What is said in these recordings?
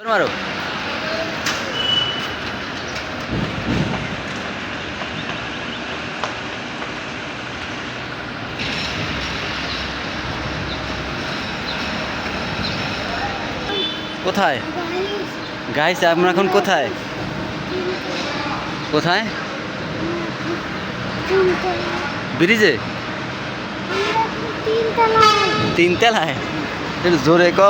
মারো। কোথায় গাইস, আমরা এখন কোথায় কোথায় ব্রিজে? তিনতলায়? একটু জোরে ক,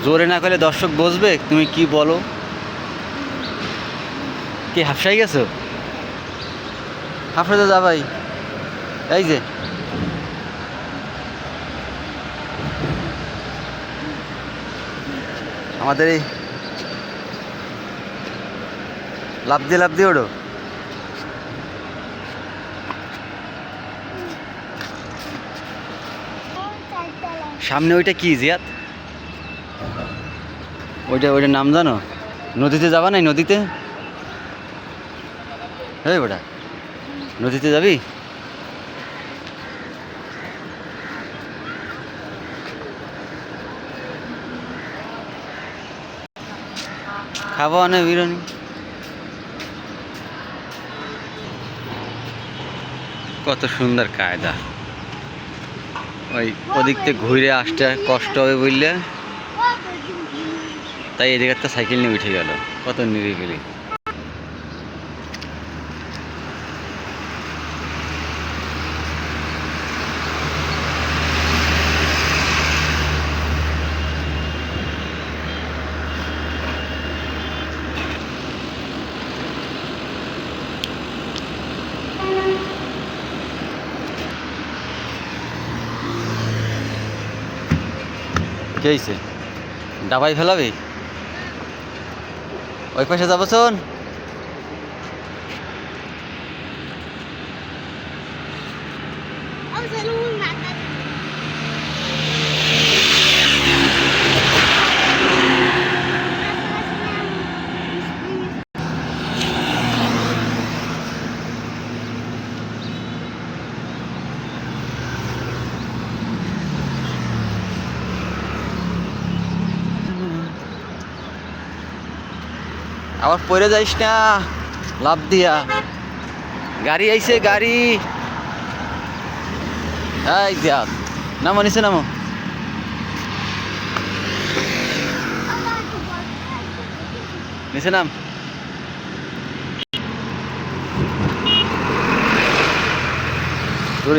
জোরে না করলে দর্শক বসবে। তুমি কি বলো, কি হাফসাই গেছো? হাফসা তো যাবাই। এই যে আমাদের এই লাফ দিয়ে ওঠো। সামনে ওইটা কি জিয়াত? ওইটার নাম জানো? নদীতে যাবা নাই? নদীতে এই ওটা নদীতে যাবি? খাবো না বিরিয়ানি। কত সুন্দর কায়দা। ওই ওদিক থেকে ঘুরে আসতে কষ্ট হবে বুঝলে, তাই এদিকে একটা সাইকেল নিয়ে উঠে গেল। কত নিরিবিলি। কে হয়েছে? ডাবাই ফেলাবি? ওই পাশে যাবো শোন। আবার পড়ে যাইস না লাফ দিয়া। গাড়ি আইছে, গাড়ি। এই দেখ, নামো নিচে নামো। নিচে নাম। তোর